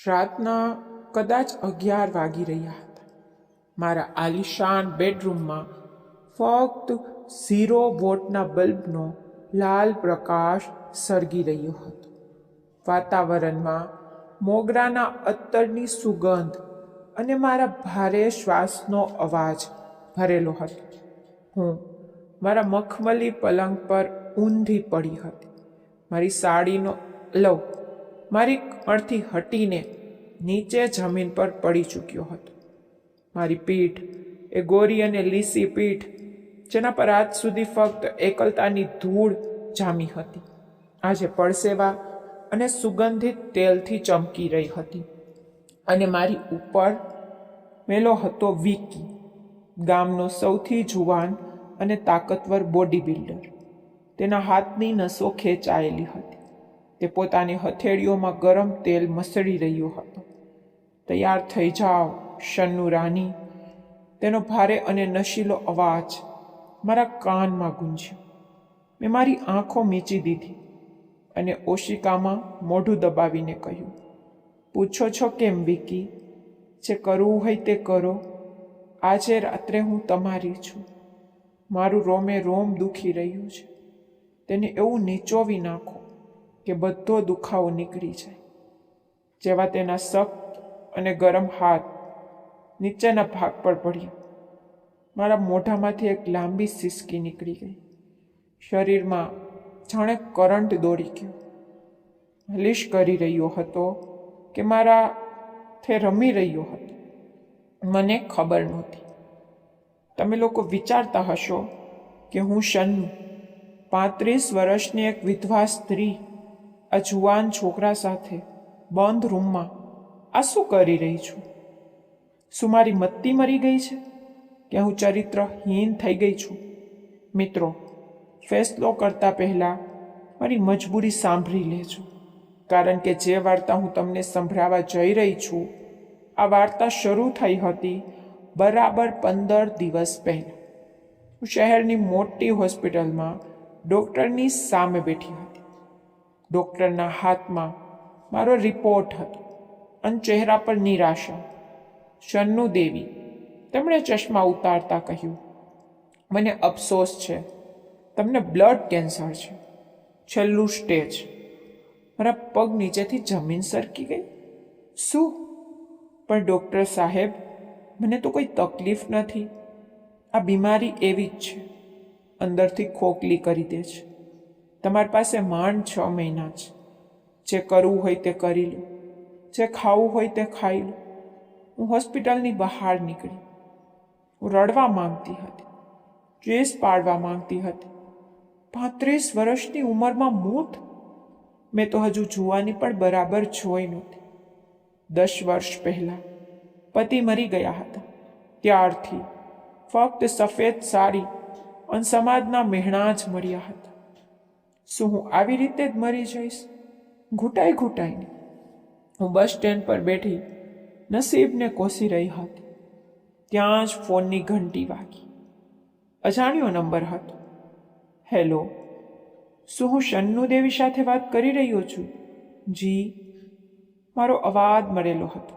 રાતના કદાચ 11 વાગી રહ્યા હતા. મારા આલિશાન બેડરૂમમાં ફક્ત 0 વોટના બલ્બનો લાલ પ્રકાશ સળગી રહ્યો હતો. વાતાવરણમાં મોગરાના અત્તરની સુગંધ અને મારા ભારે શ્વાસનો અવાજ ભરેલો હતો. હું મારા મખમલી પલંગ પર ઊંધી પડી હતી. મારી સાડીનો લવ મારી કમરથી હટીને નીચે જમીન પર પડી ચૂક્યો હતો. મારી પીઠ એ ગોરી અને લીસી પીઠ જેના પર આજ સુધી ફક્ત એકલતાની ધૂળ જામી હતી, આજે પરસેવા અને સુગંધિત તેલથી ચમકી રહી હતી. અને મારી ઉપર મેલો હતો વિકી, ગામનો સૌથી જુવાન અને તાકતવર બોડી બિલ્ડર. તેના હાથની નસો ખેંચાયેલી હતી. તે પોતાની હથેળીઓમાં ગરમ તેલ મસળી રહ્યો હતો. તૈયાર થઈ જાઓ શન્નુ રાની, તેનો ભારે અને નશીલો અવાજ મારા કાનમાં ગુંજ્યો. મેં મારી આંખો મીચી દીધી અને ઓશિકામાં મોઢું દબાવીને કહ્યું, પૂછો છો કેમ વિકી? જે કરવું હોય તે કરો. આજે રાત્રે હું તમારી છું. મારું રોમે રોમ દુખી રહ્યું છે. તેને એવું નીચોવી નાખો કે બધો દુખાવો નીકળી જાય. જેવા તેના સખ્ત અને ગરમ હાથ નીચેના ભાગ પર પડ્યા, મારા મોઢામાંથી એક લાંબી સિસકી નીકળી ગઈ. શરીરમાં જાણે કરંટ દોડી ગયો. માલિશ કરી રહ્યો હતો કે મારાથી રમી રહ્યો હતો, મને ખબર નહોતી. તમે લોકો વિચારતા હશો કે હું શન્નુ, 35 વર્ષની એક વિધવા સ્ત્રી, આ જુવાન છોકરા સાથે બંધ રૂમમાં આ શું કરી રહી છું? શું મારી મત્તી મરી ગઈ છે કે હું ચરિત્રહીન થઈ ગઈ છું? મિત્રો, ફેસલો કરતા પહેલાં મારી મજબૂરી સાંભળી લેજો, કારણ કે જે વાર્તા હું તમને સંભળાવવા જઈ રહી છું, આ વાર્તા શરૂ થઈ હતી બરાબર 15 દિવસ પહેલાં. હું શહેરની મોટી હોસ્પિટલમાં ડૉક્ટરની સામે બેઠી હતી. ડૉક્ટરના હાથમાં મારો રિપોર્ટ હતો અને ચહેરા પર નિરાશા. શન્નુ દેવી, તેમણે ચશ્મા ઉતારતા કહ્યું, મને અફસોસ છે, તમને બ્લડ કેન્સર છે, છેલ્લું સ્ટેજ. મારા પગ નીચેથી જમીન સરકી ગઈ. શું? પણ ડૉક્ટર સાહેબ, મને તો કોઈ તકલીફ નથી. આ બીમારી એવી જ છે, અંદરથી ખોખલી કરી દે છે. તમારી પાસે માંડ 6 મહિના છે. જે કરવું હોય તે કરી લો, જે ખાવું હોય તે ખાઈ લો. હું હોસ્પિટલની બહાર નીકળી. હું રડવા માંગતી હતી, ચીસ પાડવા માંગતી હતી. 35 વર્ષની ઉંમરમાં મોત? મેં તો હજુ જુવાની પણ બરાબર જોઈ નહોતી. 10 વર્ષ પહેલાં પતિ મરી ગયા હતા. ત્યારથી ફક્ત સફેદ સાડી અને સમાજના મહેણા જ મળ્યા હતા. શું હું આવી રીતે જ મરી જઈશ, ઘૂંટાઈ ઘૂંટાઈને? હું બસ સ્ટેન્ડ પર બેઠી નસીબને કોસી રહી હતી. ત્યાં જ ફોનની ઘંટી વાગી. અજાણ્યો નંબર હતો. હેલો, શું હું શન્નુ દેવી સાથે વાત કરી રહ્યો છું? જી. મારો અવાજ મળેલો હતો.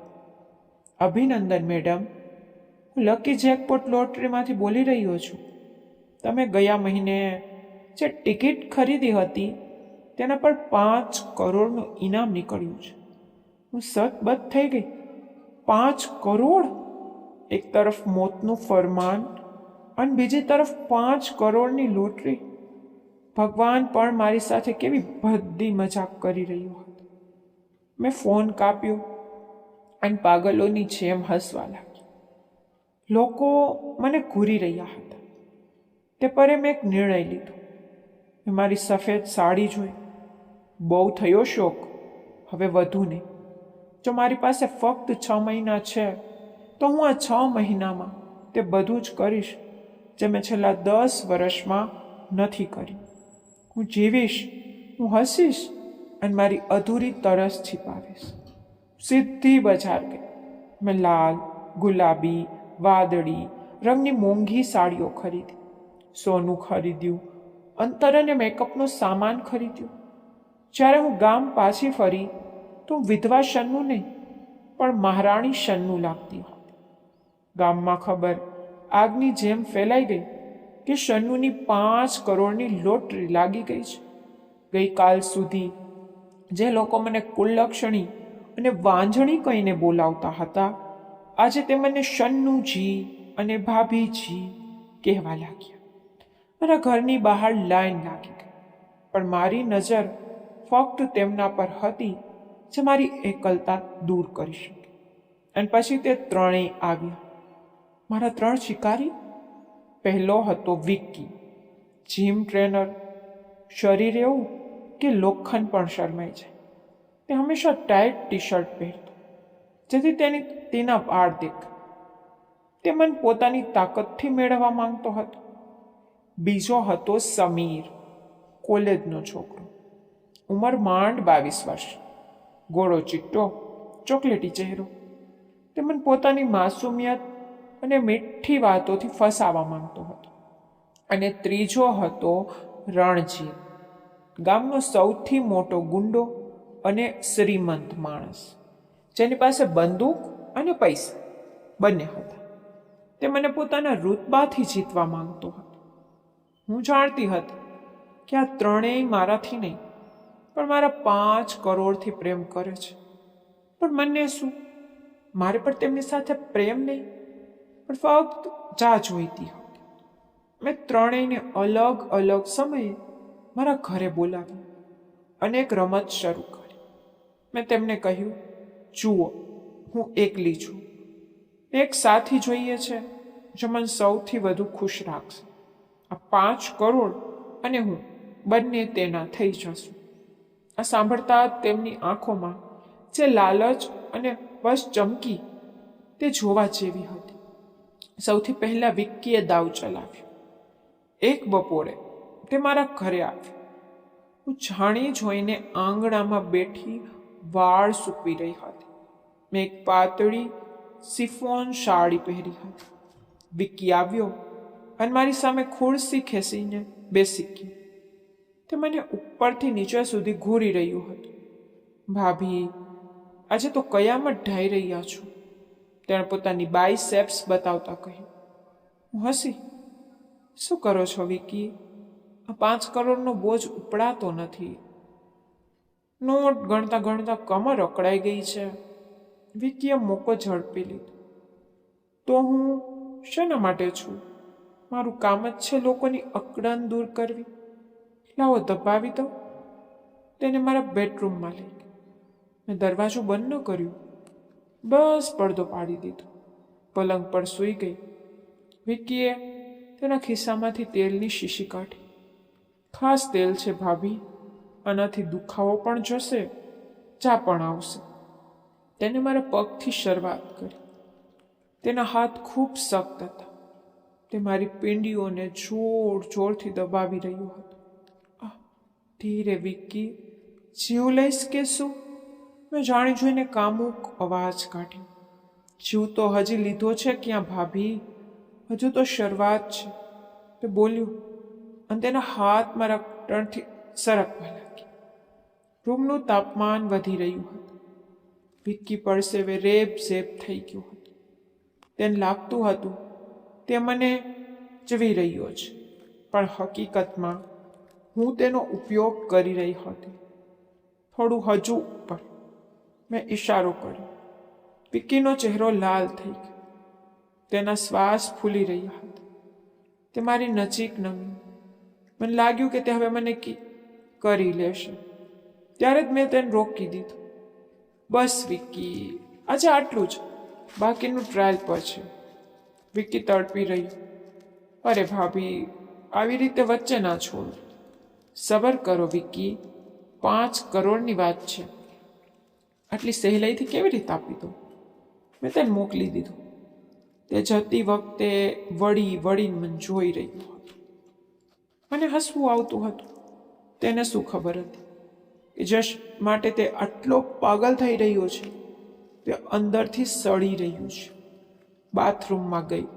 અભિનંદન મેડમ, હું લકી જેકપોટ લોટરીમાંથી બોલી રહ્યો છું. તમે ગયા મહિને જે ટિકિટ ખરીદી હતી તેના પર 5 કરોડનું ઇનામ નીકળ્યું છે. હું સતબત થઈ ગઈ. 5 કરોડ! એક તરફ મોતનું ફરમાન અને બીજી તરફ 5 કરોડની લોટરી. ભગવાન પણ મારી સાથે કેવી ભદ્દી મજાક કરી રહ્યો હતો. મેં ફોન કાપ્યો અને પાગલોની જેમ હસવા લાગી. લોકો મને ઘૂરી રહ્યા હતા. તે પરે મેં એક નિર્ણય લીધો. મેં મારી સફેદ સાડી જોઈ. બહુ થયો શોક, હવે વધુ નહીં. જો મારી પાસે ફક્ત 6 મહિના છે તો હું આ 6 મહિનામાં તે બધું જ કરીશ જે મેં છેલ્લા 10 વર્ષમાં નથી કર્યું. હું જીવીશ, હું હસીશ અને મારી અધૂરી તરસ छिपाવીશ. સીધી બજાર ગઈ. મેં લાલ, ગુલાબી, વાદળી રંગની મોંઘી સાડીઓ ખરીદી. સોનું ખરીદ્યું, અંતર અને મેકઅપનો સામાન ખરીદ્યો. જ્યારે હું ગામ પાછી ફરી તો વિધવા શન્નુ નહીં, પણ મહારાણી શન્નું લાગતી હતી. ગામમાં ખબર આગની જેમ ફેલાઈ ગઈ કે શન્નુની 5 કરોડની લોટરી લાગી ગઈ છે. ગઈકાલ સુધી જે લોકો મને કુલક્ષણી અને વાંઝણી કહીને બોલાવતા હતા, આજે તે મને શન્નુજી અને ભાભીજી કહેવા લાગ્યા. મારા ઘરની બહાર લાઈન લાગી ગઈ, પણ મારી નજર ફક્ત તેમના પર હતી જે મારી એકલતા દૂર કરી શકે. અને પછી તે ત્રણેય આવ્યા, મારા 3 શિકારી. પહેલો હતો વિક્કી, જીમ ટ્રેનર, શરીર એવું કે લોખંડ પણ શરમાઈ જાય. તે હંમેશા ટાઈટ ટી શર્ટ પહેરતો, જેથી તેના વાળ દેખાય. તે મને પોતાની તાકાતથી મેળવવા માંગતો હતો. બીજો હતો સમીર, કોલેજનો છોકરો, ઉંમર માંડ 22 વર્ષ, ગોળો ચિટ્ટો, ચોકલેટી ચહેરો. તે મને પોતાની માસુમિયત અને મીઠી વાતોથી ફસાવા માંગતો હતો. અને ત્રીજો હતો રણજીત, ગામનો સૌથી મોટો ગુંડો અને શ્રીમંત માણસ, જેની પાસે બંદૂક અને પૈસા બંને હતા. તે મને પોતાના રૂતબાથી જીતવા માંગતો હતો. હું જાણતી હતી કે આ ત્રણેય મારાથી નહીં, પણ મારા 5 કરોડથી પ્રેમ કરે છે. પણ મને શું, મારે પણ તેમની સાથે પ્રેમ નહીં, પણ ફક્ત જા જોઈતી હતી. મેં ત્રણેયને અલગ અલગ સમયે મારા ઘરે બોલાવ્યા અને એક રમત શરૂ કરી. મેં તેમને કહ્યું, જુઓ, હું એકલી છું. એક સાથી જોઈએ છે જે મને સૌથી વધુ ખુશ રાખશે. આ 5 કરોડ અને હું બંને તેના થઈ જશું. આ સાંભળતા તેમની આંખોમાં જે લાલચ અને બસ ચમકી, તે જોવા જેવી હતી. સૌથી પહેલા વિક્કીએ દાવ ચલાવ્યો. એક બપોરે તે મારા ઘરે આવ્યો. હું જાણી જોઈને આંગણામાં બેઠી વાળ સૂકવી રહી હતી. મેં એક પાતળી સિફોન સાડી પહેરી હતી. વિક્કી આવ્યો અને મારી સામે ખુરશી ખેંચીને બેસી ગયો. તે મને ઉપરથી નીચે સુધી ઘૂરી રહ્યું હતું. ભાભી, આજે તો કયામત ઢાઈ રહ્યા છો, તેણે પોતાની બાયસેપ્સ બતાવતા કહ્યું. હું હસી. શું કરો છો વિક્કી? આ 5 કરોડનો બોજ ઉપડાતો નથી. નોટ ગણતા ગણતા કમર અકળાઈ ગઈ છે. વિક્કીએ મોકો ઝડપી લીધો. તો હું શેના માટે છું? મારું કામ જ છે લોકોની અકળાન દૂર કરવી. લાવો દબાવી દો. તેને મારા બેડરૂમમાં લઈ ગઈ. મેં દરવાજો બંધ ન કર્યો, બસ પડદો પાડી દીધો. પલંગ પર સૂઈ ગઈ. વિક્કીએ તેના ખિસ્સામાંથી તેલની શીશી કાઢી. ખાસ તેલ છે ભાભી, આનાથી દુખાવો પણ જશે, ચા પણ આવશે. તેને મારા પગથી શરૂઆત કરી. તેના હાથ ખૂબ સખ્ત હતા. તે મારી પીંડીઓને જોર જોરથી દબાવી રહ્યો હતો. ધીરે વિક્કી, જીવ લઈશ કે શું? મેં જાણી જોઈને કામુક અવાજ કાઢ્યો. જીવ તો હજી લીધો છે ક્યાં ભાભી, હજુ તો શરૂઆત છે. તે બોલ્યું અને તેના હાથ મારા ટણથી સરકવા લાગ્યા. રૂમનું તાપમાન વધી રહ્યું હતું. વિક્કી પરસેવે રેબ ઝેબ થઈ ગયું હતું. તેને લાગતું હતું તે મને જવી રહ્યો છે, પણ હકીકતમાં હું તેનો ઉપયોગ કરી રહી હતી. થોડું હજુ ઉપર. મેં ઈશારો કર્યો. વિક્કીનો ચહેરો લાલ થઈ ગયો. તેના શ્વાસ ફૂલી રહ્યા હતા. તે મારી નજીક નમ્યો. મને લાગ્યું કે તે હવે મને કરી લેશે. ત્યારે જ મેં તેને રોકી દીધું. બસ વિક્કી, આજે આટલું જ, બાકીનું ટ્રાયલ પર છે. વિક્કી તડપી રહી. અરે ભાભી, આવી રીતે વચ્ચે ના છોડો. સબર કરો વિક્કી, 5 કરોડની વાત છે. આટલી સહેલાઈથી કેવી રીતે આપી દો? મેં તેને મોકલી દીધું. તે જતી વખતે વળીને મને જોઈ રહ્યું હતું. મને હસવું આવતું હતું. તેને શું ખબર હતી કે જશ માટે તે આટલો પાગલ થઈ રહ્યો છે. તે અંદરથી સડી રહ્યું છે. બાથરૂમમાં ગઈ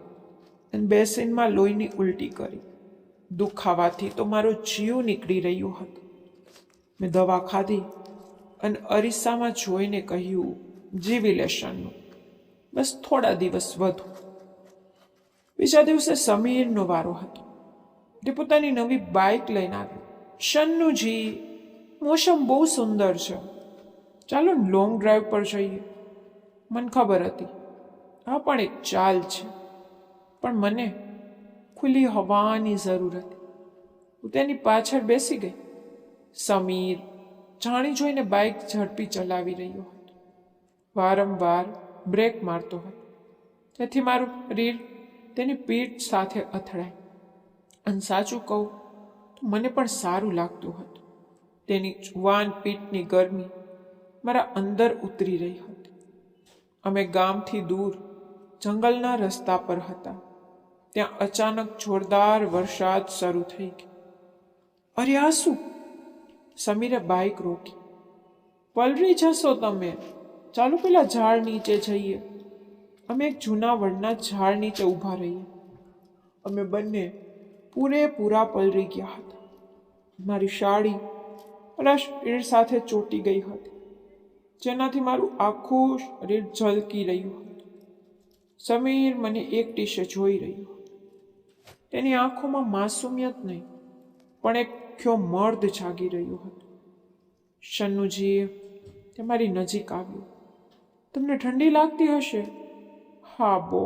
અને બેસિનમાં લોહીની ઉલટી કરી. દુખાવાથી તો મારો જીવ નીકળી રહ્યો હતો. મેં દવા ખાધી અને અરીસામાં જોઈને કહ્યું, જીવી લે શન્નુ, બસ થોડા દિવસ વધુ. બીજા દિવસે સમીરનો વારો હતો. તે પોતાની નવી બાઇક લઈને આવ્યો. શન્નુજી, મોસમ બહુ સુંદર છે, ચાલો લોંગ ડ્રાઈવ પર જઈએ. મને ખબર હતી આ પણ એક ચાલ છે, પણ મને ખુલ્લી હવાની જરૂર હતી. હું તેની પાછળ બેસી ગઈ. સમીર જાણી જોઈને બાઇક ઝડપી ચલાવી રહ્યો હતો, વારંવાર બ્રેક મારતો હતો. તેથી મારું રીઢ તેની પીઠ સાથે અથડાય. અને સાચું કહું તો મને પણ સારું લાગતું હતું. તેની જુવાન પીઠની ગરમી મારા અંદર ઉતરી રહી હતી. અમે ગામથી દૂર જંગલના રસ્તા પર હતા. ત્યાં અચાનક જોરદાર વરસાદ શરૂ થઈ ગયો. અરે આ શું? સમીરે બાઇક રોકી. પલળી જશો તમે, ચાલો પેલા ઝાડ નીચે જઈએ. અમે એક જૂના વડના ઝાડ નીચે ઊભા રહીએ. અમે બંને પૂરેપૂરા પલળી ગયા હતા. મારી સાડી મારા શરીર સાથે ચોંટી ગઈ હતી, જેનાથી મારું આખું શરીર ઝલકી રહ્યું હતું. સમીર મને એક ટીશે જોઈ રહ્યો હતો. તેની આંખોમાં માસુમિયત નહીં, પણ એક ખ્યો મર્દ જાગી રહ્યો હતો. શન્નુજીએ તે મારી નજીક આવ્યો. તમને ઠંડી લાગતી હશે? હા, બહુ.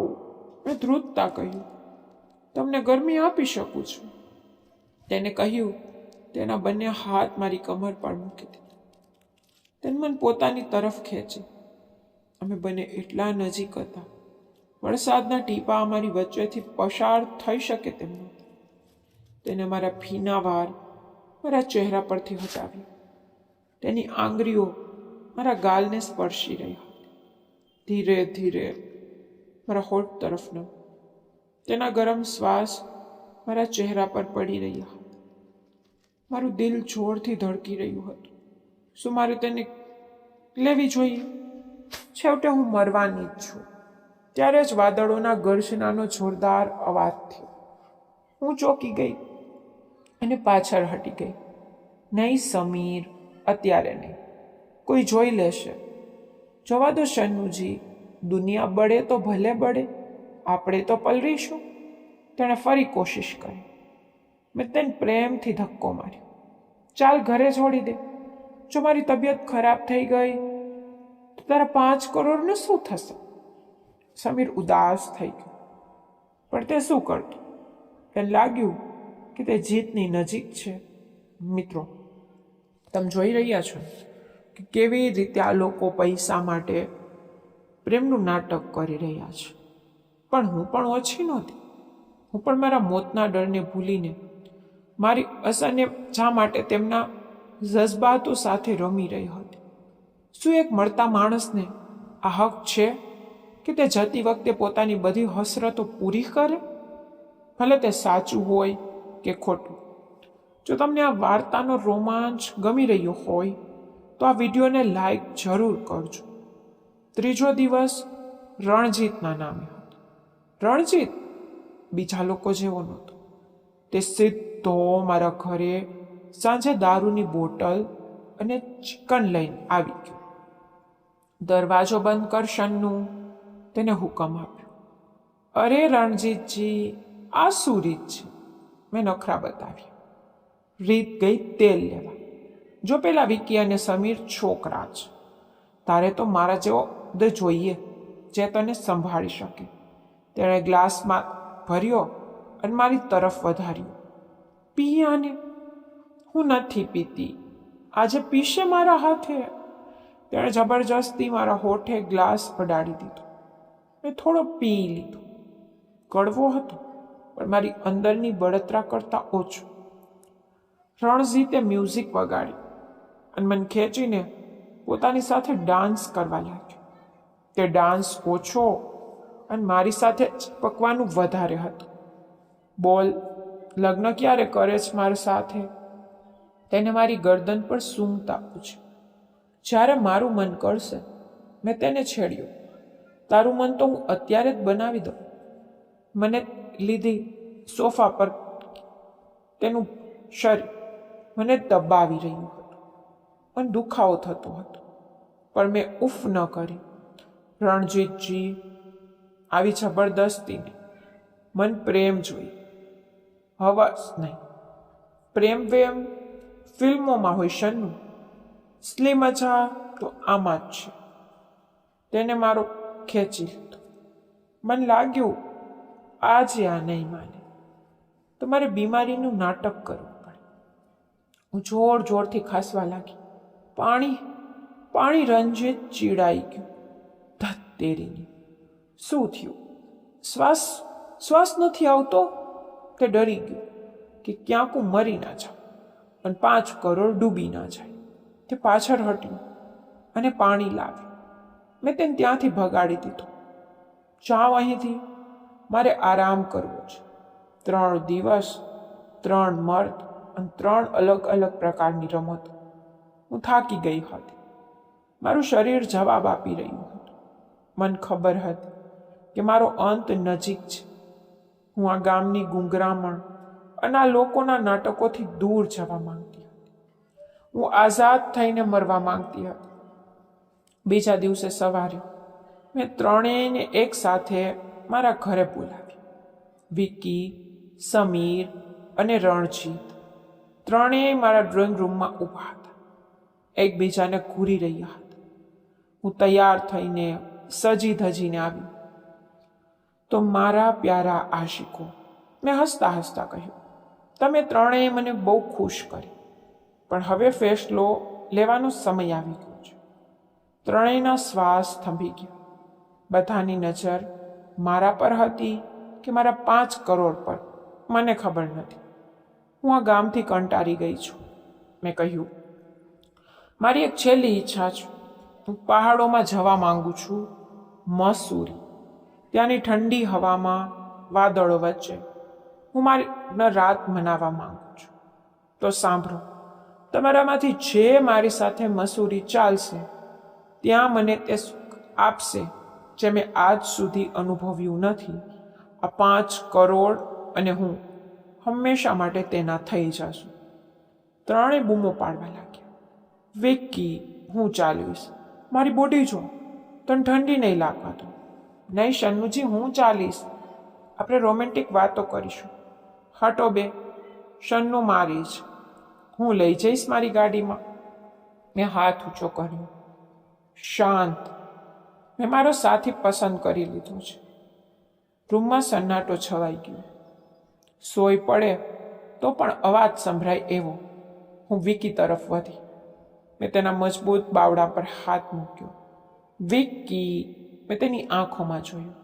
મેં ધ્રુજતા કહ્યું. તમને ગરમી આપી શકું છું. તેને કહ્યું. તેના બંને હાથ મારી કમર પર મૂકી દીધા. તેને મને પોતાની તરફ ખેંચી. અમે બંને એટલા નજીક હતા, વરસાદના ટીપા અમારી વચ્ચેથી પસાર થઈ શકે તેમ નહોતા. તેને મારા ભીના વાળ મારા ચહેરા પરથી હટાવ્યા. તેની આંગળીઓ મારા ગાલને સ્પર્શી રહી હતી. ધીરે ધીરે મારા હોઠ તરફ ન. તેના ગરમ શ્વાસ મારા ચહેરા પર પડી રહ્યા હતા. મારું દિલ જોરથી ધડકી રહ્યું હતું. શું મારે તેને લેવી જોઈએ? છેવટે હું મરવાની જ છું. ત્યારે જ વાદળોના ગર્જનાનો જોરદાર અવાજ થયો. હું ચોંકી ગઈ અને પાછળ હટી ગઈ. નહીં સમીર, અત્યારે નહીં. કોઈ જોઈ લેશે. જવા દો શન્નુજી, દુનિયા બળે તો ભલે બળે, આપણે તો પલળીશું. તેણે ફરી કોશિશ કરી. મેં તેને પ્રેમથી ધક્કો માર્યો. ચાલ ઘરે છોડી દે. જો મારી તબિયત ખરાબ થઈ ગઈ તો તારા 5 કરોડનું શું થશે? સમીર ઉદાસ થઈ ગયો. પણ તે શું કરતું? તેને લાગ્યું કે તે જીતની નજીક છે. મિત્રો, તમે જોઈ રહ્યા છો કે કેવી રીતે આ લોકો પૈસા માટે પ્રેમનું નાટક કરી રહ્યા છે. પણ હું પણ ઓછી નહોતી. હું પણ મારા મોતના ડરને ભૂલીને મારી અસરને જા માટે તેમના જજ્બાતો સાથે રમી રહી હતી. શું એક મળતા માણસને આ હક છે કે તે જતી વખતે પોતાની બધી હસરતો પૂરી કરે, ભલે તે સાચું હોય કે ખોટું? જો તમને આ વાર્તાનો રોમાંચ ગમી રહ્યો હોય તો આ વિડીયોને લાઈક જરૂર કરજો. ત્રીજો દિવસ રણજીતના નામે હતો. રણજીત બીજા લોકો જેવો નહોતો. તે સીધો મારા ઘરે સાંજે દારૂની બોટલ અને ચિકન લઈને આવી ગયો. દરવાજો બંધ કર શન્નુ, તેને હુકમ આપ્યો. અરે રણજીતજી, આ શું રીત છે? મેં નખરા બતાવ્યા. રીત ગઈ તેલ લેવા. જો પેલા વિકી અને સમીર છોકરા છે, તારે તો મારા જેવો દ જોઈએ જે તને સંભાળી શકે. તેણે ગ્લાસમાં ભર્યો અને મારી તરફ વધાર્યો. પી આને. હું નથી પીતી, આજે પીશે મારા હાથે. તેણે જબરજસ્તી મારા હોઠે ગ્લાસ અડાડી દીધો. મેં થોડો પી લીધો. કડવો હતો, પણ મારી અંદરની બળતરા કરતાં ઓછો. રણજીતે મ્યુઝિક વગાડ્યું અને મને ખેંચીને પોતાની સાથે ડાન્સ કરવા લાગ્યો. તે ડાન્સ ઓછો અને મારી સાથે ચિપકવાનું વધારે હતું. બોલ, લગ્ન ક્યારે કરે છે મારી સાથે? તેને મારી ગરદન પર સૂંઘતા પૂછ્યું. જ્યારે મારું મન કરશે. મેં તેને છેડ્યો. તારું મન તો હું અત્યારે જ બનાવી દઉં. મને લીધી સોફા પર તેનું શરીર મને દબાવી રહ્યું હતું અને દુખાવો થતો હતો, પણ મેં ઉફ ન કરી. રણજીતજી, આવી જબરદસ્તી નહીં. મન પ્રેમ જોઈએ, હવસ નહીં. પ્રેમ વેમ ફિલ્મોમાં હોય શન્નુ, અસલી મજા તો આમાં જ છે. તેને મારો ખેંચી લીધો. મને લાગ્યું આજે આ નહીં માને તો મારે બીમારીનું નાટક કરવું પડે. હું જોર જોરથી ખાસવા લાગી. પાણી પાણી. રંજીત ચીડાઈ ગયું. ધત તેરીની, શું થયું? શ્વાસ નથી આવતો? તે ડરી ગયો કે ક્યાંક હું મરી ના જાઉં અને 5 કરોડ ડૂબી ના જાય. તે પાછળ હટ્યું અને પાણી લાવ્યું. મેં તેને ત્યાંથી ભગાડી દીધો. જાઓ અહીંથી, મારે આરામ કરવો છે. 3 દિવસ, 3 મર્દ અને 3 અલગ અલગ પ્રકારની રમતો. હું થાકી ગઈ હતી. મારું શરીર જવાબ આપી રહ્યું હતું. મને ખબર હતી કે મારો અંત નજીક છે. હું આ ગામની ગુંગરામણ અને આ લોકોના નાટકોથી દૂર જવા માંગતી હતી. હું આઝાદ થઈને મરવા માંગતી હતી. બીજા દિવસે સવારે મેં ત્રણેયને એક સાથે મારા ઘરે બોલાવી. વિકી, સમીર અને રણજીત ત્રણેય મારા ડ્રોઈંગ રૂમમાં ઊભા હતા. એકબીજાને ઘૂરી રહ્યા હતા. હું તૈયાર થઈને સજી ધજીને આવી. તો મારા પ્યારા આશિકો, મેં હસતા હસતા કહ્યું, તમે ત્રણેય મને બહુ ખુશ કરી, પણ હવે ફેસલો લેવાનો સમય આવી ગયો છે. ત્રણેયના શ્વાસ થંભી ગયા. બધાની નજર મારા પર હતી કે મારા 5 કરોડ પર, મને ખબર નથી. હું આ ગામથી કંટાળી ગઈ છું. મેં કહ્યું, મારી એક છેલ્લી ઈચ્છા છે. હું પહાડોમાં જવા માંગુ છું, મસૂરી. ત્યાંની ઠંડી હવામાં, વાદળો વચ્ચે હું મારી રાત મનાવવા માંગુ છું. તો સાંભળો, તમારામાંથી જે મારી સાથે મસૂરી ચાલશે ત્યાં મને તે સુખ આપશે જે મેં આજ સુધી અનુભવ્યું નથી. આ 5 કરોડ અને હું હંમેશા માટે તેના થઈ જશું. ત્રણેય બૂમો પાડવા લાગ્યા. વિક્કી, હું ચાલીશ. મારી બોડી જો, તને ઠંડી નહીં લાગવા દો. નહીં શન્નુજી, હું ચાલીશ. આપણે રોમેન્ટિક વાતો કરીશું. હટો બે. શન્નુ મારી જ. હું લઈ જઈશ મારી ગાડીમાં. મેં હાથ ઊંચો કર્યો. શાંત. મેં મારો સાથી પસંદ કરી લીધો છે. રૂમમાં સન્નાટો છવાઈ ગયો. સોય પડે તો પણ અવાજ સંભળાય એવો. હું વિકી તરફ વધી. મેં તેના મજબૂત બાવડા પર હાથ મૂક્યો. વિકી, મેં તેની આંખોમાં જોયું.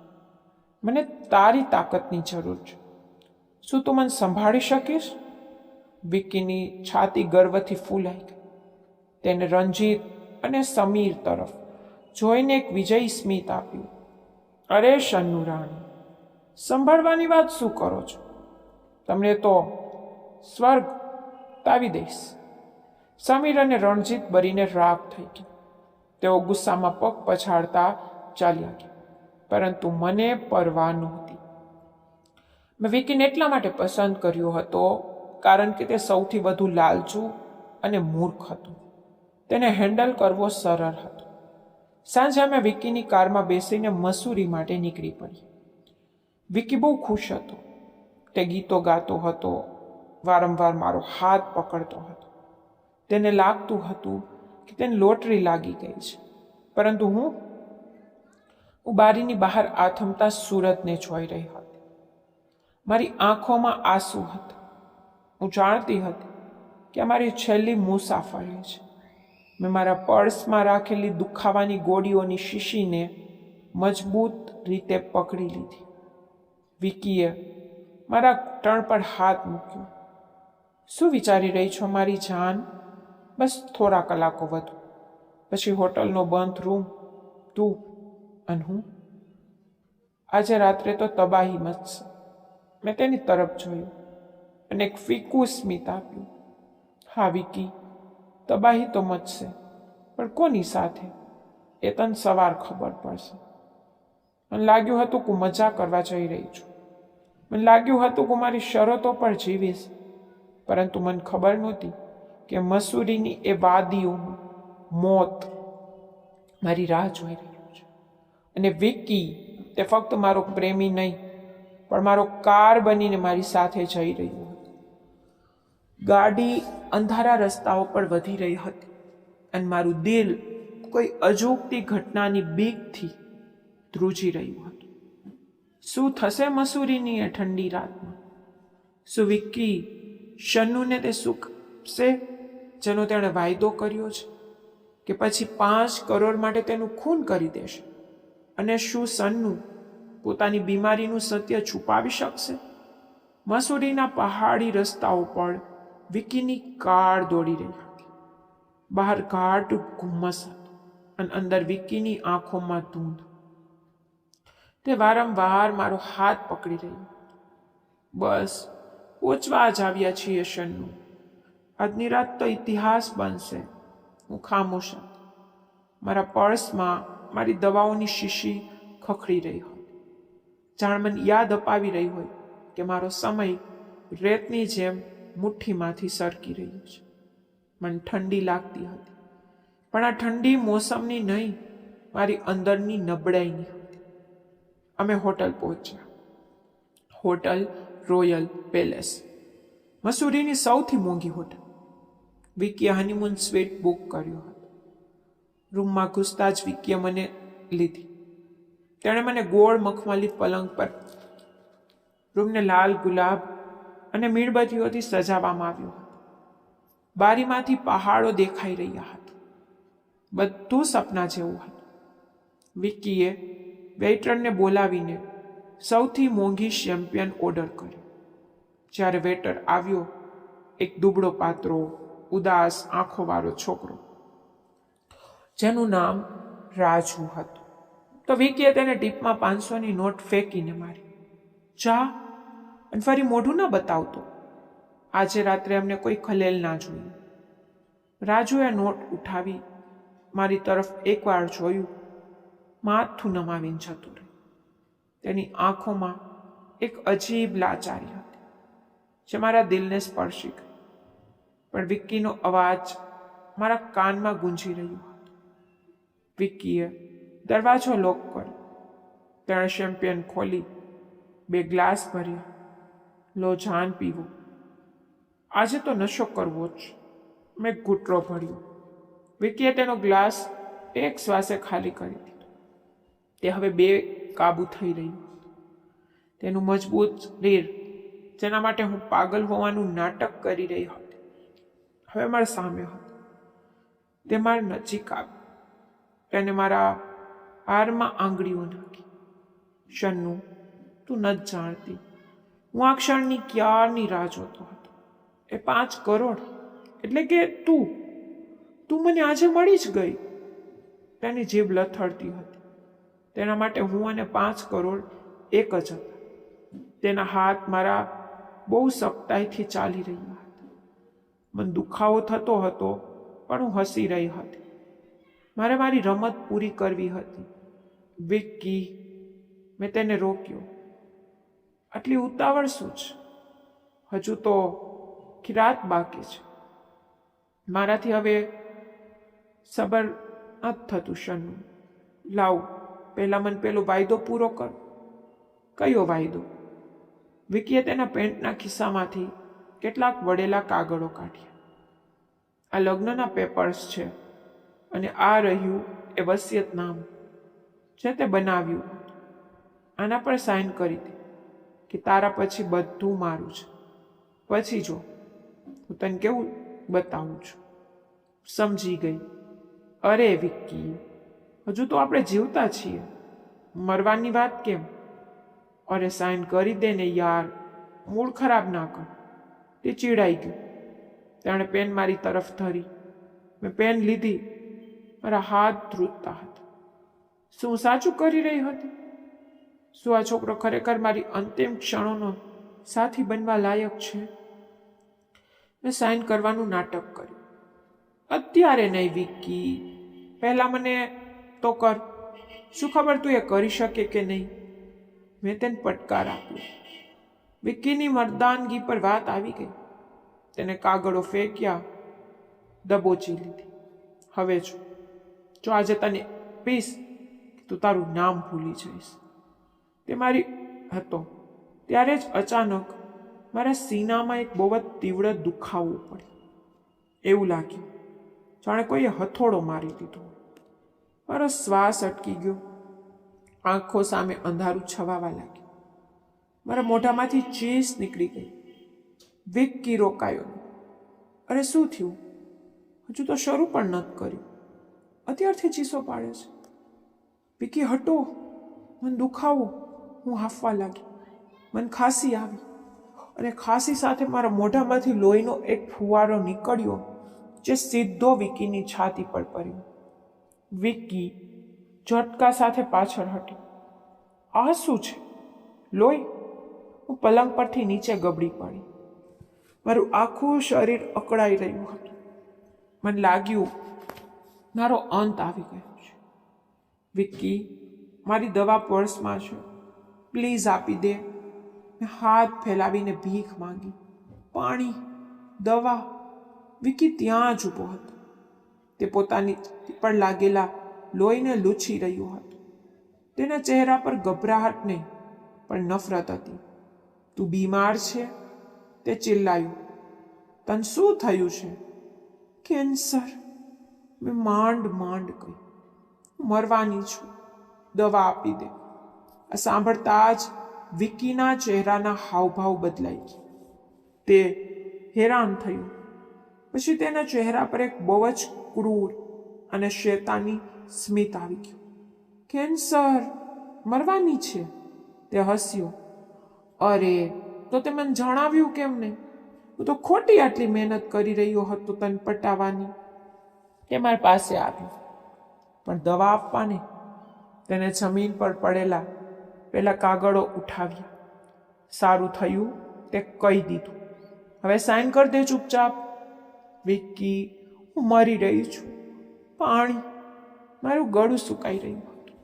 મને તારી તાકાતની જરૂર છે. શું તું મને સંભાળી શકીશ? વિકીની છાતી ગર્વથી ફૂલાઈ ગઈ. તેને રંજીત અને સમીર તરફ જોઈને એક વિજયી સ્મિત આપ્યું. અરે શન્નુ રાણી, સંભાળવાની વાત શું કરો છો? તમને તો સ્વર્ગ તાવી દઈશ. સમીર અને રણજીત બરીને રાગ થઈ ગયા. તેઓ ગુસ્સામાં પગ પછાડતા ચાલ્યા ગયા, પરંતુ મને પરવા નહોતી. મેં વિકીને એટલા માટે પસંદ કર્યો હતો કારણ કે તે સૌથી વધુ લાલચુ અને મૂર્ખ હતું. તેને હેન્ડલ કરવો સરળ હતો. સાંજે અમે વિકીની કારમાં બેસીને મસૂરી માટે નીકળી પડ્યા. વિકી બહુ ખુશ હતો. તે ગીતો ગાતો હતો, વારંવાર મારો હાથ પકડતો હતો. તેને લાગતું હતું કે તેને લોટરી લાગી ગઈ છે, પરંતુ હું બારીની બહાર આથમતા સુરતને જોઈ રહી હતી. મારી આંખોમાં આંસુ હતા. હું જાણતી હતી કે આ મારી છેલ્લી મુસાફરી છે. મેં મારા પર્સમાં રાખેલી દુખાવાની ગોળીઓની શીશીને મજબૂત રીતે પકડી લીધી. વિકીએ મારા ઘૂંટણ પર હાથ મૂક્યો. શું વિચારી રહી છો મારી જાન? બસ થોડા કલાકો વધુ, પછી હોટલનો બંધ રૂમ, તું અને હું. આજે રાત્રે તો તબાહી મચશે. મેં તેની તરફ જોયું અને એક ફીકું સ્મિત આપ્યું. હા વિકી, તબાહી તો મચશે, પણ કોની સાથે એ તને સવાર ખબર પડશે. મને લાગ્યું હતું કે મજા કરવા જઈ રહી છું. મને લાગ્યું હતું કે મારી શરતો પર જીવીશ, પરંતુ મને ખબર નહોતી કે મસૂરીની એ વાદીઓમાં મોત મારી રાહ જોઈ રહ્યું છે. અને વિક્કી તે ફક્ત મારો પ્રેમી નહીં પણ મારો કાર બનીને મારી સાથે જઈ રહ્યું હતું. ગાડી અંધારા રસ્તાઓ પર વધી રહી હતી અને મારું દિલ કોઈ અજોગતી ઘટનાની બીકથી ધ્રુજી રહ્યું હતું. શું થશે મસૂરીની એ ઠંડી રાતમાં? શું વિક્કી શન્નુને તે સુખશે જેનો તેણે વાયદો કર્યો છે, કે પછી 5 કરોડ માટે તેનું ખૂન કરી દેશે? અને શું સન્નુ પોતાની બીમારીનું સત્ય છુપાવી શકશે? મસૂરીના પહાડી રસ્તાઓ પર વિક્કીની કાર દોડી રહી હતી. બહાર ગાઢ ધુમ્મસ હતો અને અંદર વિક્કીની આંખોમાં ધૂંધ. તે વારંવાર મારો હાથ પકડી રહ્યો. બસ પહોંચવા જ આવ્યા છીએ શન્નુ. આજની રાત તો ઇતિહાસ બનશે. હું ખામોશ હતી. મારા પર્સમાં મારી દવાઓની શીશી ખખડી રહી હતી. જાણ મને યાદ અપાવી રહી હોય કે મારો સમય રેતની જેમ મુઠ્ઠીમાંથી સરકી રહ્યો છે. મને ઠંડી લાગતી હતી, પણ આ ઠંડી મોસમની નહીં, મારી અંદરની નબળાઈની હતી. અમે હોટલ પહોંચ્યા. હોટલ રોયલ પેલેસ, મસૂરીની સૌથી મોંઘી હોટલ. વિક્કીએ હનીમૂન સ્વીટ બુક કર્યો હતો. રૂમમાં ઘૂસતા જ વિક્કીએ મને લીધી. તેણે મને ગોળ મખમલી પલંગ પર રૂમને લાલ ગુલાબ અને મીણબત્તીઓથી સજાવવામાં આવ્યો હતો. બારીમાંથી પહાડો દેખાઈ રહ્યા હતા. બધું સપના જેવું હતું. વિક્કીએ વેઇટરને બોલાવીને સૌથી મોંઘી શેમ્પિયન ઓર્ડર કર્યો. જ્યારે વેટર આવ્યો, એક દુબળો પાતળો ઉદાસ આંખોવાળો છોકરો, જેનું નામ રાજુ હતું. તો વિક્કીએ તેને ટીપમાં 500ની નોટ ફેંકીને મારી. જા, અને ફરી મોઢું ન બતાવતો. આજે રાત્રે અમને કોઈ ખલેલ ના જોયું. રાજુએ નોટ ઉઠાવી, મારી તરફ એકવાર જોયું, માથું નમાવીને જતું રહ્યું. તેની આંખોમાં એક અજીબ લાચારી હતી જે મારા દિલને સ્પર્શી ગઈ. પણ વિક્કીનો અવાજ મારા કાનમાં ગૂંજી રહ્યો હતો. વિક્કીએ દરવાજો લોક કર્યો. તેણે શેમ્પિયન ખોલી 2 ગ્લાસ ભર્યા. લો જાન પીવો. આજે તો નશો કરવો જ. મેં ઘૂંટરો ભર્યો. વિક્કીએ તેનો ગ્લાસ એક શ્વાસે ખાલી કરી દીધો. તે હવે બેકાબૂ થઈ રહ્યું હતું. તેનું મજબૂત શરીર, જેના માટે હું પાગલ હોવાનું નાટક કરી રહી હતી, હવે મારા સામે હતું. તે મારી નજીક આવ્યો. તેને મારા હારમાં આંગળીઓ નાખી. શન્નુ, તું નથી જાણતી, હું આ ક્ષણની ક્યારની રાહ જોતો હતો. એ 5 કરોડ એટલે કે તું મને આજે મળી જ ગઈ. તેની જીભ લથડતી હતી. તેના માટે હું અને 5 કરોડ એક જ હતા. તેના હાથ મારા બહુ સખ્તાઈથી ચાલી રહ્યા હતા. મને દુખાવો થતો હતો, પણ હું હસી રહી હતી. મારે મારી રમત પૂરી કરવી હતી. વિક્કી, મેં તેને રોક્યો. આટલી ઉતાવળ શું છે? હજુ તો રાત બાકી છે. મારાથી હવે સબર નથી થતું શન્નુ. લાવ, પહેલાં મને પેલો વાયદો પૂરો કર. કયો વાયદો? વિક્કીએ તેના પેન્ટના ખિસ્સામાંથી કેટલાક વળેલા કાગળો કાઢ્યા. આ લગ્નના પેપર્સ છે અને આ રહ્યું એ વસિયતનામું જે તે બનાવ્યું હતું. આના પર સાઇન કરી દે કે તારા પછી બધું મારું છે. પછી જો હું તને કેવું બતાવું છું. સમજી ગઈ? અરે વિક્કી, હજુ તો આપણે જીવતા છીએ. મરવાની વાત કેમ? અરે સાઇન કરી દે ને યાર, મૂડ ખરાબ ના કર. તે ચીડાઈ ગયું. તેણે પેન મારી તરફ ધરી. મેં પેન લીધી. મારા હાથ ધ્રુજતા હતા. શું સાચું કરી રહી હતી? શું આ છોકરો ખરેખર મારી અંતિમ ક્ષણોનો સાથી બનવા લાયક છે? મેં સાઇન કરવાનું નાટક કર્યું. અત્યારે નહીં વિક્કી, પહેલાં મને તો કર. શું ખબર તું એ કરી શકે કે નહીં? મેં તેને પડકાર આપ્યો. વિક્કીની મર્દાનગી પર વાત આવી ગઈ. તેને કાગળો ફેંક્યા, દબોચી લીધી. હવે જો આજે તને પીસ તો તારું નામ ભૂલી જઈશ. તે મારી હતો ત્યારે જ અચાનક મારા સીનામાં એક બહુ જ તીવ્ર દુખાવો પડ્યો. એવું લાગ્યું જાણે કોઈએ હથોડો મારી દીધો. મારો શ્વાસ અટકી ગયો. આંખો સામે અંધારું છવાવા લાગ્યું. મારા મોઢામાંથી ચીસ નીકળી ગઈ. વિક્કી રોકાયો. અરે શું થયું? હજુ તો શરૂ પણ નથી કર્યું, અત્યારથી ચીસો પાડે છે. વિક્કી હટો, મને દુખાવો. હું હાંફવા લાગી. મને ખાંસી આવી અને ખાંસી સાથે મારા મોઢામાંથી લોહીનો એક ફુવારો નીકળ્યો જે સીધો વિક્કીની છાતી પર પડ્યો. વિક્કી ઝટકા સાથે પાછળ હટી. આ શું છે? લોહી? હું પલંગ પરથી નીચે ગબડી પડી. મારું આખું શરીર અકળાઈ રહ્યું હતું. મને લાગ્યું મારો અંત આવી ગયો છે. વિક્કી, મારી દવા પર્સમાં છે, પ્લીઝ આપી દે. મેં હાથ ફેલાવીને ભીખ માંગી. પાણી, દવા. વિક્કી ત્યાં જ ઊભો હતો. તે પોતાની પર લાગેલા લોહીને લૂછી રહ્યો હતો. તેના ચહેરા પર ગભરાહટ નહીં પણ નફરત હતી. તું બીમાર છે? તે ચિલ્લાયું. તને શું થયું છે? કેન્સર. મેં માંડ માંડ કહ્યું. મરવાની છું, દવા આપી દે. આ સાંભળતા જ વિક્કીના ચહેરાના હાવભાવ બદલાઈ ગયા. તે હેરાન થયું. પછી તેના ચહેરા પર એક બહુ જ ક્રૂર અને શેતાની સ્મિત આવી ગયું. કેન્સર, મરવાની છે? તે હસ્યો. અરે, તો તે મને જણાવ્યું કેમ નહીં? હું તો ખોટી આટલી મહેનત કરી રહ્યો હતો તને પટાવવાની. તે મારી પાસે આવ્યું પણ દવા આપવાની. તેને જમીન પર પડેલા પેલા કાગળો ઉઠાવ્યા. સારું થયું તે કહી દીધું. હવે સાઈન કરી દે ચૂપચાપ. વિક્કી, હું મરી રહી છું. પાણી. મારું ગળું સુકાઈ રહ્યું હતું.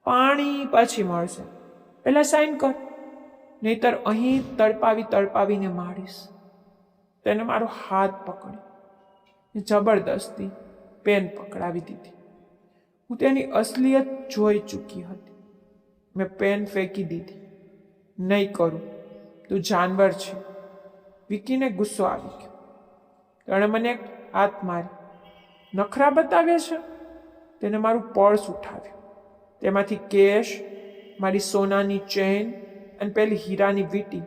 પાણી પછી મળશે, પહેલાં સાઈન કર, નહીતર અહીં તડપાવીને મારીશ. તેને મારો હાથ પકડ્યો. જબરદસ્તી પેન પકડાવી દીધી. હું તેની અસલિયત જોઈ ચૂકી હતી. મેં પેન ફેંકી દીધી. નહીં કરું, તું જાનવર છે. વિક્કીને ગુસ્સો આવી ગયો. તેણે મને એક હાથ મારી. નખરા બતાવે છે. તેને મારું પર્સ ઉઠાવ્યું. તેમાંથી કેશ, મારી સોનાની ચેન અને પેલી હીરાની વીંટી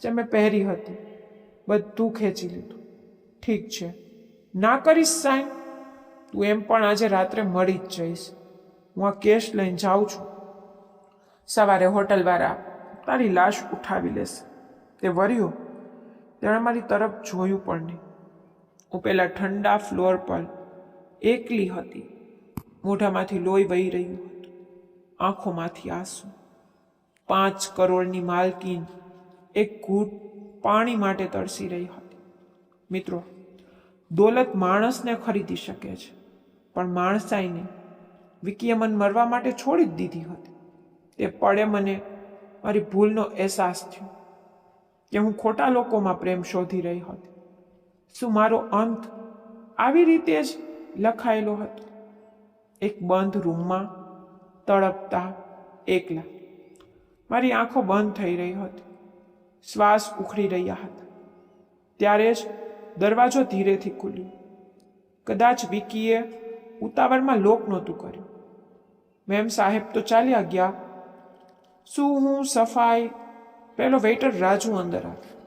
જે મેં પહેરી હતી બધું ખેંચી લીધું. ઠીક છે, ના કરીશ સાઈન? તું એમ પણ આજે રાત્રે મળી જ જઈશ. હું આ કેશ લઈને જાઉં છું. સવારે હોટલવાળા તારી લાશ ઉઠાવી લેશે. તે વર્યો. તેણે મારી તરફ જોયું પણ નહીં. હું પેલા ઠંડા ફ્લોર પર એકલી હતી. મોઢામાંથી લોહી વહી રહ્યું હતું, આંખોમાંથી આંસુ. 5 કરોડની માલકીન એક ઘૂંટ પાણી માટે તરસી રહી હતી. મિત્રો, દોલત માણસને ખરીદી શકે છે પણ માણસાઈ નહીં. વિક્કીએ મને મરવા માટે છોડી જ દીધી હતી. તે પળે મને મારી ભૂલનો અહેસાસ થયો કે હું ખોટા લોકોમાં પ્રેમ શોધી રહી હતી. શું મારો અંત આવી રીતે જ લખાયેલો હતો? એક બંધ રૂમમાં તડપતા એકલા. મારી આંખો બંધ થઈ રહી હતી. શ્વાસ ઉખડી રહ્યા હતા. ત્યારે જ દરવાજો ધીરેથી ખુલ્યો. કદાચ વિક્કીએ ઉતાવળમાં લોક નહોતું કર્યું. મેમ સાહેબ તો ચાલ્યા ગયા. શું હું સફાઈ? પેલો વેઇટર રાજુ અંદર આવ્યો.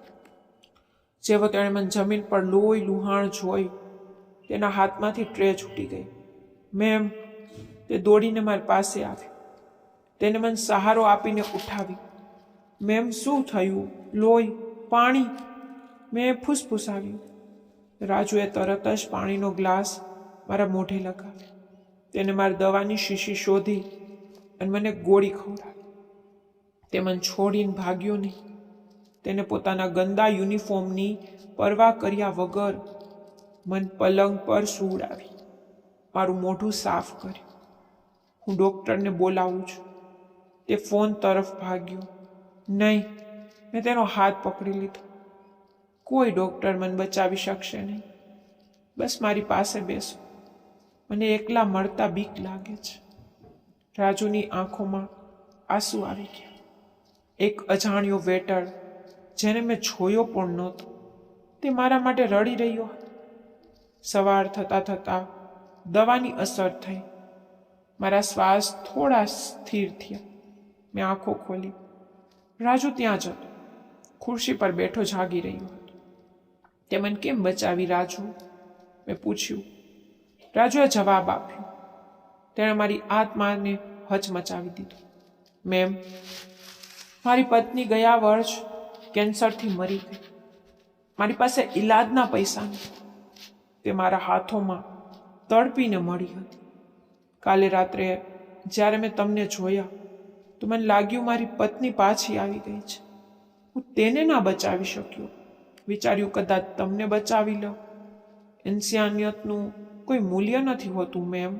જેવો તેણે મને જમીન પર લોહી લુહાણ જોઈ તેના હાથમાંથી ટ્રે છૂટી ગઈ. મેમ, તે દોડીને મારી પાસે આવી. તેને મને સહારો આપીને ઉઠાવી. મેમ, શું થયું? લોહી, પાણી? મેં ફૂસફૂસાવ્યું. રાજુએ તરત જ પાણીનો ગ્લાસ મારા મોઢે લગાવ્યો. તેને મારી દવાની શીશી શોધી અને મને ગોળી ખવડાવી. તે મને છોડીને ભાગ્યો નહીં. તેને પોતાના ગંદા યુનિફોર્મની પરવા કર્યા વગર મને પલંગ પર સુવડાવી. મારું મોઢું સાફ કર્યું. હું ડૉક્ટરને બોલાવું છું. તે ફોન તરફ ભાગ્યો. નહીં, મેં તેનો હાથ પકડી લીધો. કોઈ ડૉક્ટર મને બચાવી શકશે નહીં. બસ મારી પાસે બેસો. મને એકલા મળતા બીક લાગે છે. રાજુની આંખોમાં આંસુ આવી ગયા. એક અજાણ્યો વેટર, જેને મેં જોયો પણ નહોતો, તે મારા માટે રડી રહ્યો હતો. સવાર થતાં થતાં દવાની અસર થઈ. મારા શ્વાસ થોડા સ્થિર થયા. મેં આંખો ખોલી. રાજુ ત્યાં જ હતો, ખુરશી પર બેઠો જાગી રહ્યો હતો. તે મને કેમ બચાવી રાજુ? મેં પૂછ્યું. રાજુએ જવાબ આપ્યો. તેણે મારી આત્માને હચમચાવી દીધું. મેમ, મારી પત્ની ગયા વર્ષ કેન્સરથી મરી ગઈ. મારી પાસે ઈલાજના પૈસા નથી. તે મારા હાથોમાં તડપીને મળી હતી. કાલે રાત્રે જ્યારે મેં તમને જોયા તો મને લાગ્યું મારી પત્ની પાછી આવી ગઈ છે. હું તેને ના બચાવી શક્યો. વિચાર્યું કદાચ તમને બચાવી લઉં. ઇન્સાનિયતનું કોઈ મૂલ્ય નથી હોતું મેમ.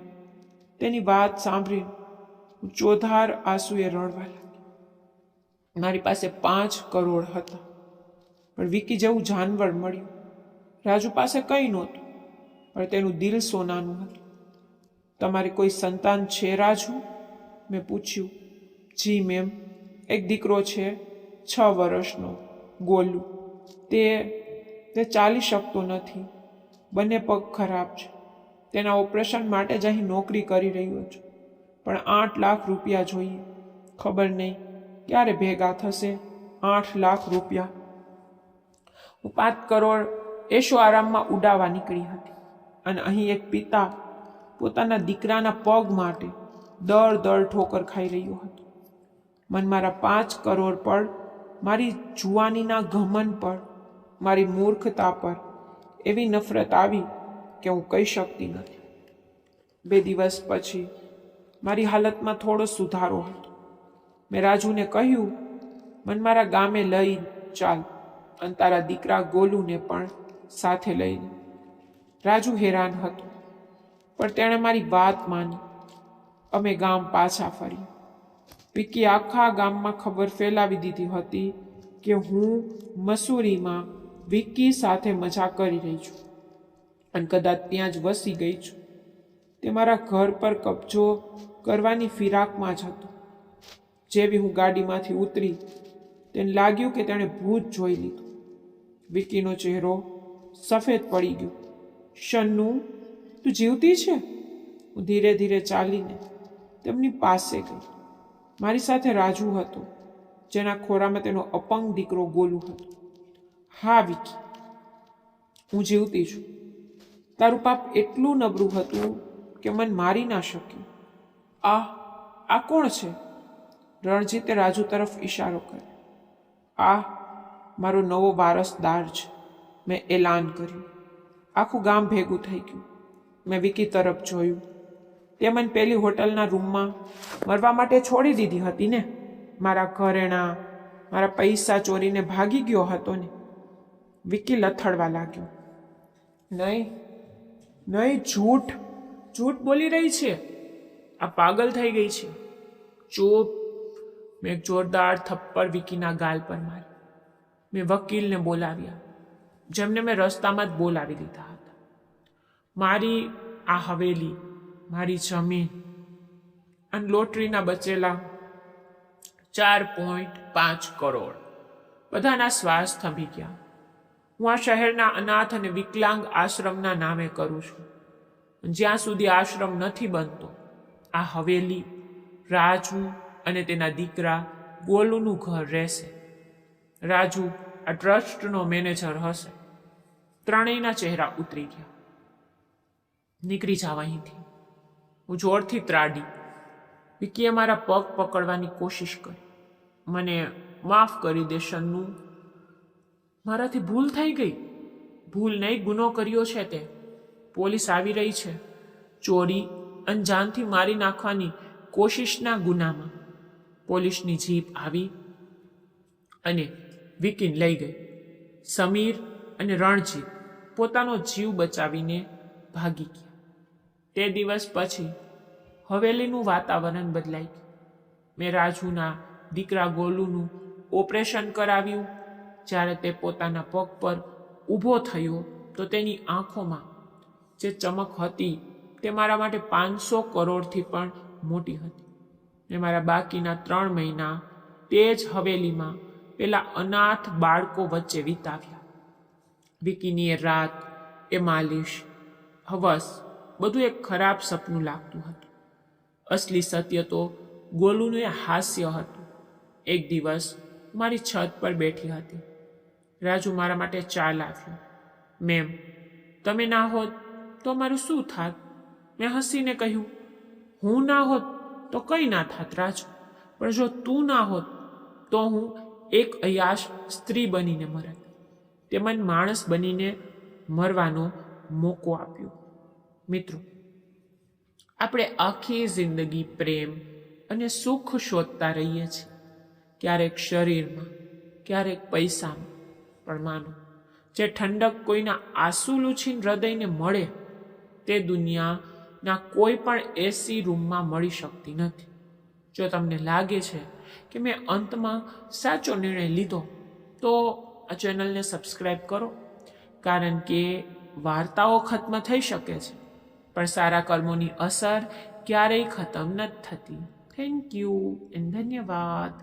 તેની વાત સાંભળીને હું ચોધાર આંસુએ રડવા લાગી. મારી પાસે 5 કરોડ હતા, પણ વિકી જેવું જાનવર મળ્યું. રાજુ પાસે કંઈ નહોતું, પણ તેનું દિલ સોનાનું હતું. તમારે કોઈ સંતાન છે રાજુ? મેં પૂછ્યું. જી મેમ, એક દીકરો છે, 6 વર્ષનો, ગોલુ. તે ચાલી શકતો નથી. બંને પગ ખરાબ છે. તેના ઓપરેશન માટે જ અહીં નોકરી કરી રહ્યો છું, પણ 8 લાખ રૂપિયા જોઈએ. ખબર નહીં ક્યારે ભેગા થશે 8 લાખ રૂપિયા. હું 5 કરોડ એશો આરામમાં ઉડાવવા નીકળી હતી, અને અહીં એક પિતા પોતાના દીકરાના પગ માટે દર ઠોકર ખાઈ રહ્યો હતો. મન મારા 5 કરોડ પર, મારી જુવાનીના ઘમંડ પર, મારી મૂર્ખતા પર એવી નફરત આવી કે હું કહી શકતી નથી. 2 દિવસ પછી મારી હાલતમાં થોડો સુધારો હતો. મેં રાજુને કહ્યું, મને મારા ગામે લઈ ચાલ, અને તારા દીકરા ગોલુને પણ સાથે લઈને. રાજુ હેરાન હતો, પણ તેણે મારી વાત માની. અમે ગામ પાછા ફર્યા. વિકી આખા ગામમાં ખબર ફેલાવી દીધી હતી કે હું મસૂરીમાં વિકી સાથે મજા કરી રહી છું, અને કદાચ ત્યાં જ વસી ગઈ છું. તે મારા ઘર પર કબજો કરવાની ફિરાકમાં જ હતો. જેવી હું ગાડીમાંથી ઉતરી, તેને લાગ્યું કે તેણે ભૂત જોઈ લીધું. વિકીનો ચહેરો સફેદ પડી ગયો. શન્નુ, તું જીવતી છે? હું ધીરે ધીરે ચાલીને તેમની પાસે ગઈ. મારી સાથે રાજુ હતો, જેના ખોરામાં તેનો અપંગ દીકરો ગોલુ હતો. હા વિકી, હું જીવતી છું. તારું પાપ એટલું નબળું હતું કે મન મારી ના શક્યું. આ કોણ છે? રણજીતે રાજુ તરફ ઈશારો કર્યો. આ મારો નવો વારસદાર છે, મેં એલાન કર્યું. આખું ગામ ભેગું થઈ ગયું. મેં વિકી તરફ જોયું. તે મને પેલી હોટલના રૂમમાં મરવા માટે છોડી દીધી હતી ને. મારા ઘરેણા, મારા પૈસા ચોરીને ભાગી ગયો હતો ને. વિકી લથડવા લાગ્યો. નહીં, જૂઠ બોલી રહી છે. આ પાગલ થઈ ગઈ છે. ચૂપ. મેં એક જોરદાર થપ્પડ વિકીના ગાલ પર મારી. મેં વકીલને બોલાવ્યા, જેમને મેં રસ્તામાં જ બોલાવી દીધા હતા. મારી આ હવેલી, મારી જમીન અને લોટરીના બચેલા 4.5 કરોડ, બધાના શ્વાસ થંભી ગયા. હું આ શહેરના અનાથ અને વિકલાંગ આશ્રમના નામે કરું છું. જ્યાં સુધી આશ્રમ નથી બનતો, આ હવેલી રાજુ અને તેના દીકરા ગોલુનું ઘર રહેશે. રાજુ આ ટ્રસ્ટનો મેનેજર હશે. ત્રણેયના ચહેરા ઉતરી ગયા. નીકળી જાવ અહીંથી. હું જોરથી ત્રાડી. વિકીએ મારા પગ પકડવાની કોશિશ કરી. મને માફ કરી દે શન્નુ, મારાથી ભૂલ થઈ ગઈ. ભૂલ નહીં, ગુનો કર્યો છે તે. પોલીસ આવી રહી છે. ચોરી અંજાનથી મારી નાખવાની કોશિશના ગુનામાં. પોલીસની જીપ આવી અને વિકીને લઈ ગઈ. સમીર અને રણજીત પોતાનો જીવ બચાવીને ભાગી ગયા. તે દિવસ પછી હવેલીનું વાતાવરણ બદલાઈ ગયું. મેં રાજુના દીકરા ગોલુનું ઓપરેશન કરાવ્યું. જ્યારે તે પોતાના પગ પર ઊભો થયો તો તેની આંખોમાં જે ચમક હતી તે મારા માટે 500 કરોડથી પણ મોટી હતી. ને મારા બાકીના 3 મહિના તે જ હવેલીમાં પેલા અનાથ બાળકો વચ્ચે વિતાવ્યા. વિકીની એ રાત, એ માલિશ, હવસ બધું એક ખરાબ સપનું લાગતું હતું. અસલી સત્ય તો ગોલુનું એ હાસ્ય હતું. એક દિવસ મારી છત પર બેઠી હતી. રાજુ મારા માટે ચા લાવ્યો. મેમ, તમે ના હોત તો મારું શું થાત? મેં હસીને કહ્યું, હું ના હોત તો કંઈ ના થાત રાજુ, પણ જો તું ના હોત તો હું એક અયાશ સ્ત્રી બનીને મરત. તે મને માણસ બનીને મરવાનો મોકો આપ્યો. મિત્રો, આપણે આખી જિંદગી પ્રેમ અને સુખ શોધતા રહીએ છીએ. ક્યારેક શરીરમાં, ક્યારેક પૈસામાં, પણ માનો, જે ઠંડક કોઈના આંસુ લૂછીને હૃદયને મળે તે દુનિયાના કોઈ પણ એસી રૂમમાં મળી શકતી નથી. જો તમને લાગે છે કે મેં અંતમાં સાચો નિર્ણય લીધો તો આ ચેનલને સબસ્ક્રાઈબ કરો, કારણ કે વાર્તાઓ ખત્મ થઈ શકે છે પણ સારા કર્મોની અસર ક્યારેય ખતમ નથી થતી. થેન્ક યુ એન્ડ ધન્યવાદ.